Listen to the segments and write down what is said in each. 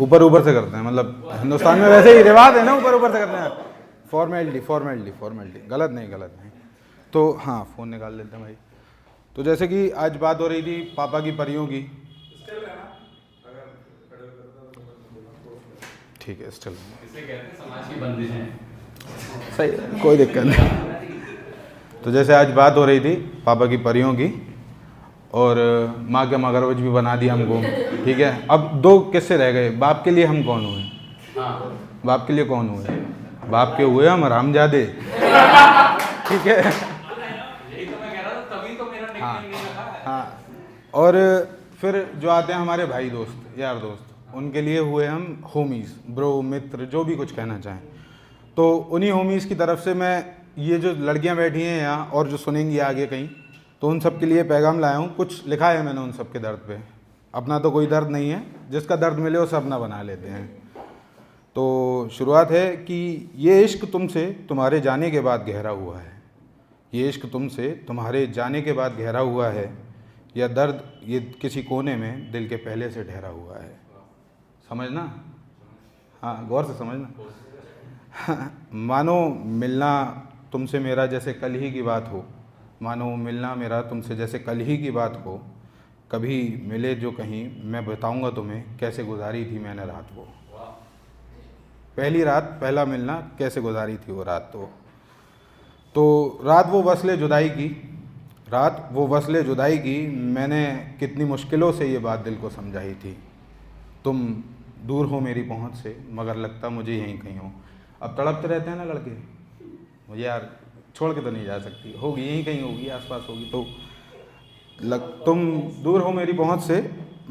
ऊपर ऊपर से करते हैं, मतलब हिंदुस्तान में वैसे ही रिवाज है ना, ऊपर ऊपर से करते हैं। फॉर्मेलिटी फॉर्मेलिटी फॉर्मेलिटी, गलत नहीं गलत नहीं। तो हाँ, फ़ोन निकाल लेते हैं भाई। तो जैसे कि आज बात हो रही थी पापा की परियों की। ठीक है, स्टिल सही, कोई दिक्कत नहीं। तो जैसे आज बात हो रही थी पापा की परियों की, और माँ के मगरमच्छ भी बना दिया हमको, ठीक है। अब दो किस्से रह गए, बाप के लिए हम कौन हुए? बाप के लिए कौन हुए? बाप के हुए हम हरामजादे, ठीक है। हाँ हाँ। और फिर जो आते हैं हमारे भाई दोस्त, यार दोस्त, उनके लिए हुए हम होमीज़, ब्रो, मित्र, जो भी कुछ कहना चाहें। तो उन्हीं होमीज़ की तरफ से मैं, ये जो लड़कियां बैठी हैं यहाँ और जो सुनेंगी आगे कहीं, तो उन सब के लिए पैगाम लाया हूँ। कुछ लिखा है मैंने उन सब के दर्द पे। अपना तो कोई दर्द नहीं है, जिसका दर्द मिले उसे अपना बना लेते हैं। तो शुरुआत है कि ये इश्क तुमसे तुम्हारे जाने के बाद गहरा हुआ है, ये इश्क तुमसे तुम्हारे जाने के बाद गहरा हुआ है, या दर्द ये किसी कोने में दिल के पहले से ठहरा हुआ है। समझना, हाँ, गौर से समझना। मानो मिलना तुमसे मेरा जैसे कल ही की बात हो, मानो मिलना मेरा तुमसे जैसे कल ही की बात हो, कभी मिले जो कहीं मैं बताऊंगा तुम्हें कैसे गुजारी थी मैंने रात वो। पहली रात, पहला मिलना, कैसे गुजारी थी वो रात। तो रात वो वस्ले जुदाई की, रात वो वस्ले जुदाई की, मैंने कितनी मुश्किलों से ये बात दिल को समझाई थी। तुम दूर हो मेरी पहुंच से, मगर लगता मुझे यहीं कहीं हो। अब तड़पते रहते हैं ना लड़के, मुझे यार छोड़ के तो नहीं जा सकती, होगी यहीं कहीं, होगी आसपास होगी। तो तुम दूर हो मेरी पहुंच से,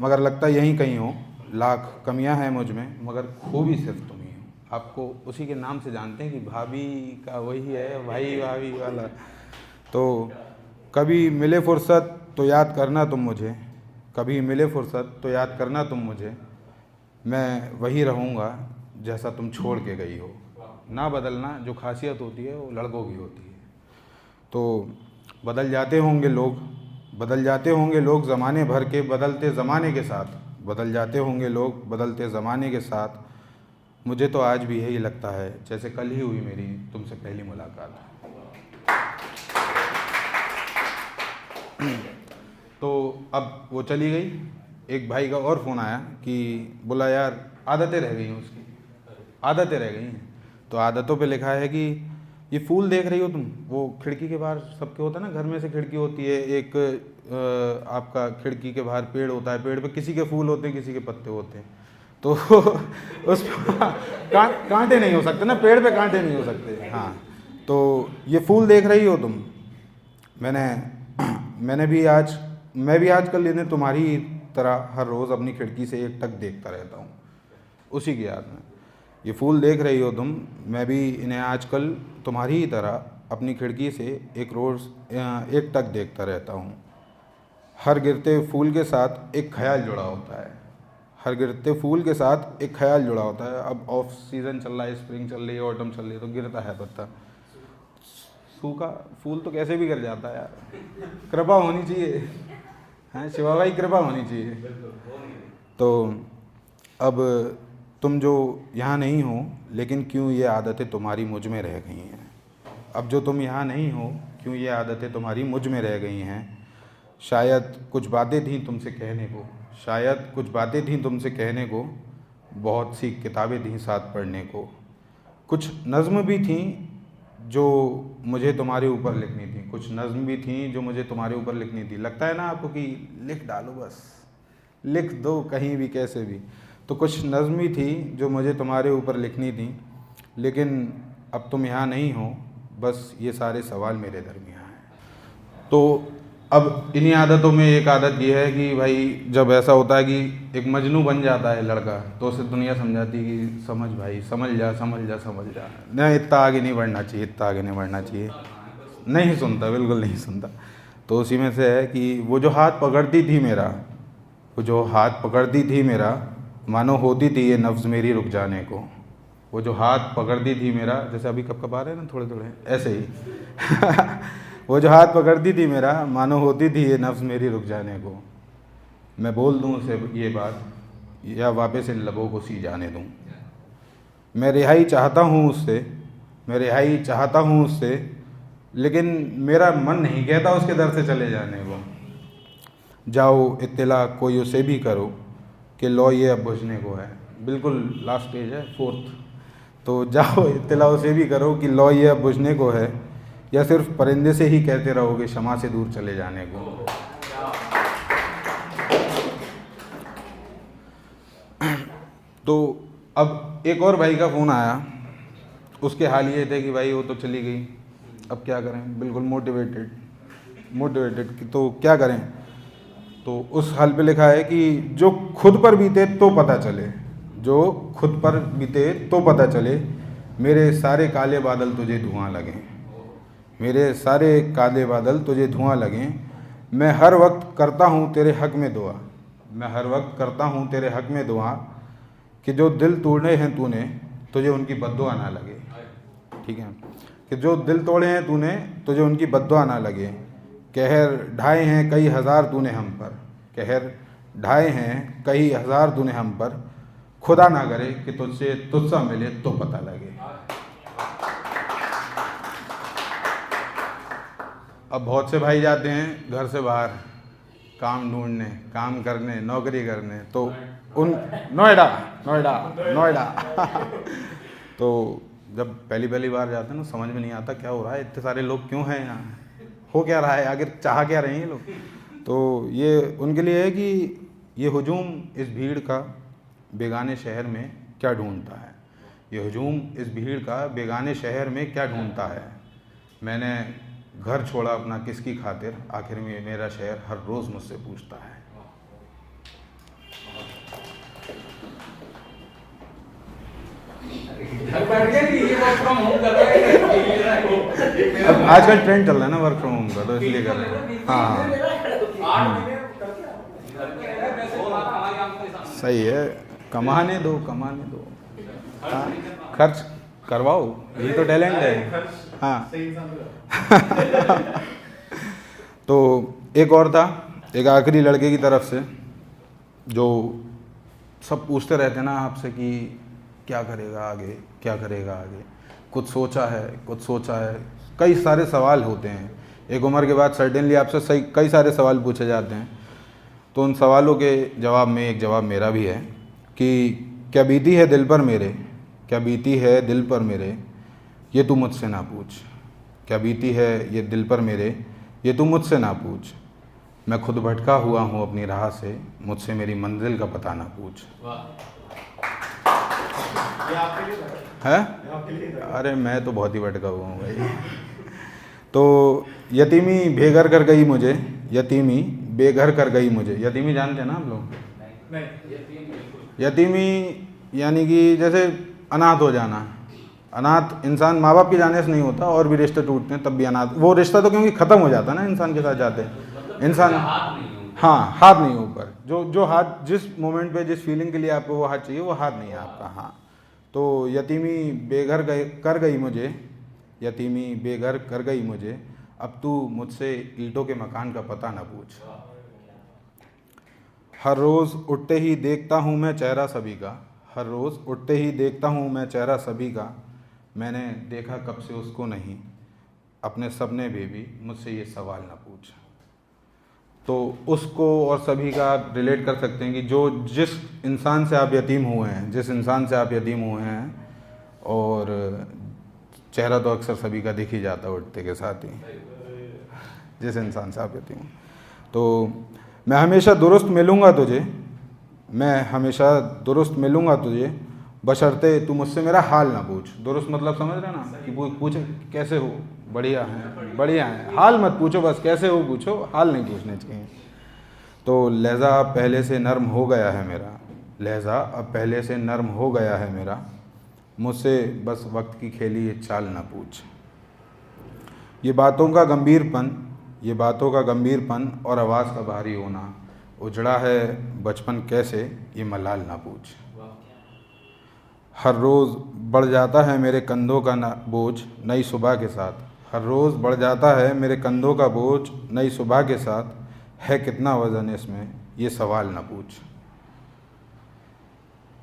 मगर लगता यहीं कहीं हो। लाख कमियां हैं मुझ में, मगर खूबी सिर्फ तुम ही हो। आपको उसी के नाम से जानते हैं कि भाभी का वही है, भाई भाभी वाला। तो कभी मिले फुर्सत तो याद करना तुम मुझे, कभी मिले फुर्सत तो याद करना तुम मुझे, मैं वही रहूँगा जैसा तुम छोड़ के गई हो। ना बदलना जो खासियत होती है वो लड़कों की होती है। तो बदल जाते होंगे लोग, बदल जाते होंगे लोग ज़माने भर के बदलते ज़माने के साथ, बदल जाते होंगे लोग बदलते ज़माने के साथ, मुझे तो आज भी यही लगता है जैसे कल ही हुई मेरी तुमसे पहली मुलाकात। तो अब वो चली गई, एक भाई का और फ़ोन आया कि बोला यार आदतें रह गई हैं उसकी, आदतें रह गई हैं। तो आदतों पे लिखा है कि ये फूल देख रही हो तुम, वो खिड़की के बाहर सबके होता है ना, घर में से खिड़की होती है एक, आपका खिड़की के बाहर पेड़ होता है, पेड़ पे किसी के फूल होते हैं किसी के पत्ते होते हैं। तो उस कांटे नहीं हो सकते ना, पेड़ पे कांटे नहीं हो सकते। हाँ, तो ये फूल देख रही हो तुम, मैं भी आजकल इन्हें तुम्हारी तरह हर रोज़ अपनी खिड़की से एक टक देखता रहता हूँ, उसी की याद में। ये फूल देख रही हो तुम, मैं भी इन्हें आजकल तुम्हारी ही तरह अपनी खिड़की से एक टक देखता रहता हूँ। हर गिरते फूल के साथ एक ख्याल जुड़ा होता है, हर गिरते फूल के साथ एक ख्याल जुड़ा होता है। अब ऑफ सीज़न चल रहा है, स्प्रिंग चल रही है, ऑटम चल रही है, तो गिरता है पत्ता। सूखा फूल तो कैसे भी गिर जाता है यार, कृपा होनी चाहिए, हाँ शिवा भाई, कृपा होनी चाहिए। तो अब तुम जो यहाँ नहीं हो, लेकिन क्यों ये आदतें तुम्हारी मुझ में रह गई हैं। अब जो तुम यहाँ नहीं हो, क्यों ये आदतें तुम्हारी मुझ में रह गई हैं। शायद कुछ बातें थीं तुमसे कहने को, शायद कुछ बातें थीं तुमसे कहने को, बहुत सी किताबें थीं साथ पढ़ने को, कुछ नज़्म भी थीं जो मुझे तुम्हारे ऊपर लिखनी थी, कुछ नज़्म भी थी जो मुझे तुम्हारे ऊपर लिखनी थी। लगता है ना आपको कि लिख डालो, बस लिख दो कहीं भी कैसे भी। तो कुछ नज़्म भी थी जो मुझे तुम्हारे ऊपर लिखनी थी, लेकिन अब तुम यहाँ नहीं हो, बस ये सारे सवाल मेरे दरमियाँ हैं। तो अब इन्हीं आदतों में एक आदत ये है कि भाई जब ऐसा होता है कि एक मजनू बन जाता है लड़का, तो उसे दुनिया समझाती है कि समझ भाई, समझ जा समझ जा समझ जा, नहीं इतना आगे नहीं बढ़ना चाहिए, इतना आगे नहीं बढ़ना चाहिए। नहीं सुनता, बिल्कुल नहीं सुनता। तो उसी में से है कि वो जो हाथ पकड़ती थी मेरा, वो जो हाथ पकड़ती थी मेरा, मानो होती थी ये नफ्स मेरी रुक जाने को। वो जो हाथ पकड़ती थी मेरा, जैसे अभी कब आ रहे हैं ना थोड़े थोड़े ऐसे ही वो जो हाथ पकड़ती थी मेरा, मानो होती थी ये नफ्स मेरी रुक जाने को। मैं बोल दूँ उसे ये बात या वापस इन लबों को सी जाने दूं। मैं रिहाई चाहता हूँ उससे, मैं रिहाई चाहता हूँ उससे, लेकिन मेरा मन नहीं कहता उसके दर से चले जाने को। जाओ इत्तला कोई उसे भी करो कि लो ये अब बुझने को है। बिल्कुल लास्ट स्टेज है, फोर्थ। तो जाओ इत्तला उसे भी करो कि लो ये अब बुझने को है, या सिर्फ परिंदे से ही कहते रहोगे क्षमा से दूर चले जाने को। तो अब एक और भाई का फ़ोन आया, उसके हाल ये थे कि भाई वो तो चली गई, अब क्या करें, बिल्कुल मोटिवेटेड कि तो क्या करें। तो उस हाल पे लिखा है कि जो खुद पर बीते तो पता चले, जो खुद पर बीते तो पता चले, मेरे सारे काले बादल तुझे धुआं लगें, मेरे सारे काले बादल तुझे धुआं लगें। मैं हर वक्त करता हूँ तेरे हक़ में दुआ, मैं हर वक्त करता हूँ तेरे हक़ में दुआ, कि जो दिल तोड़े हैं तूने तुझे उनकी बद्दुआ ना लगे। ठीक है, कि जो दिल तोड़े हैं तूने तुझे उनकी बद्दुआ ना लगे। कहर ढाए हैं कई हज़ार तूने हम पर, कहर ढाए हैं कई हज़ार तूने हम पर, खुदा ना करे कि तुझसे तुझसा मिले तो पता लगे। अब बहुत से भाई जाते हैं घर से बाहर काम ढूंढने, काम करने, नौकरी करने, तो उन नोएडा नोएडा नोएडा तो जब पहली बार जाते हैं ना, समझ में नहीं आता क्या हो रहा है, इतने सारे लोग क्यों हैं यहाँ, हो क्या रहा है, आखिर चाह क्या रहे हैं ये लोग। तो ये उनके लिए है कि ये हुजूम इस भीड़ का बेगाने शहर में क्या ढूंढता है, ये हुजूम इस भीड़ का बेगाने शहर में क्या ढूंढता है। मैंने घर छोड़ा अपना किसकी खातिर, आखिर में मेरा शहर हर रोज़ मुझसे पूछता है। अब आजकल ट्रेंड चल रहा है ना वर्क फ्रॉम होम का, तो इसलिए कर रहे हैं। हाँ सही है, कमाने दो कमाने दो, हाँ खर्च करवाओ, ये तो टैलेंट है। हाँ तो एक और था, एक आखिरी लड़के की तरफ से, जो सब पूछते रहते हैं ना आपसे कि क्या करेगा आगे, क्या करेगा आगे, कुछ सोचा है, कुछ सोचा है, कई सारे सवाल होते हैं। एक उम्र के बाद सर्टेनली आपसे सही कई सारे सवाल पूछे जाते हैं। तो उन सवालों के जवाब में एक जवाब मेरा भी है कि क्या बीती है दिल पर मेरे, क्या बीती है दिल पर मेरे, ये तू मुझसे ना पूछ, क्या बीती है ये दिल पर मेरे, ये तू मुझसे ना पूछ। मैं खुद भटका हुआ हूँ अपनी राह से, मुझसे मेरी मंजिल का पता ना पूछ। है? अरे मैं तो बहुत ही भटका हुआ हूँ भाई। तो यतीमी बेघर कर गई मुझे, यतीमी बेघर कर गई मुझे। यतीमी जानते हैं ना आप लोग? नहीं। यतीमी यानी कि जैसे अनाथ हो जाना। अनाथ इंसान माँ बाप के जाने से नहीं होता, और भी रिश्ते टूटते हैं तब भी अनाथ, वो रिश्ता तो क्योंकि ख़त्म हो जाता है ना इंसान के साथ जाते इंसान। हाँ हाथ नहीं ऊपर, जो हाथ जिस मोमेंट पे जिस फीलिंग के लिए आपको वो हाथ चाहिए वो हाथ नहीं है आपका। हाँ तो यतीमी बेघर कर गई मुझे, यतीमी बेघर कर गई मुझे, अब तू मुझसे ईंटों के मकान का पता ना पूछ। हर रोज़ उठते ही देखता हूँ मैं चेहरा सभी का, हर रोज़ उठते ही देखता हूँ मैं चेहरा सभी का, मैंने देखा कब से उसको नहीं, अपने सपने में भी मुझसे ये सवाल ना पूछ। तो उसको और सभी का आप रिलेट कर सकते हैं कि जो जिस इंसान से आप यतीम हुए हैं, जिस इंसान से आप यतीम हुए हैं, और चेहरा तो अक्सर सभी का दिख ही जाता है उठते के साथ ही, जिस इंसान से आप यतीम। तो मैं हमेशा दुरुस्त मिलूँगा तुझे, मैं हमेशा दुरुस्त मिलूँगा तुझे, बशर्ते तू मुझसे मेरा हाल ना पूछ। दुरुस्त मतलब समझ रहे ना, कि पूछ कैसे हो, बढ़िया है, बढ़िया है, हाल मत पूछो, बस कैसे हो पूछो, हाल नहीं पूछने चाहिए। तो लहज़ा अब पहले से नर्म हो गया है मेरा, लहज़ा अब पहले से नर्म हो गया है मेरा, मुझसे बस वक्त की खेली ये चाल ना पूछ। ये बातों का गंभीरपन, ये बातों का गंभीरपन और आवाज़ का भारी होना, उजड़ा है बचपन कैसे ये मलाल ना पूछ। हर रोज़ बढ़ जाता है मेरे कंधों का बोझ नई सुबह के साथ, हर रोज़ बढ़ जाता है मेरे कंधों का बोझ नई सुबह के साथ, है कितना वज़न इसमें ये सवाल ना पूछ।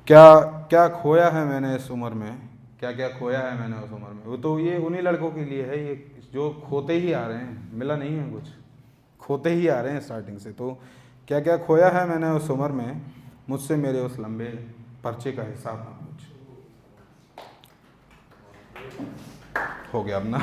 क्या क्या खोया है मैंने इस उम्र में, क्या क्या खोया है मैंने उस उम्र में। वो तो ये उन्हीं लड़कों के लिए है, ये जो खोते ही आ रहे हैं, मिला नहीं है कुछ, खोते ही आ रहे हैं स्टार्टिंग से। तो क्या क्या खोया है मैंने उस उम्र में, मुझसे मेरे उस लंबे पर्चे का हिसाब ना पूछ। हो गया अब ना।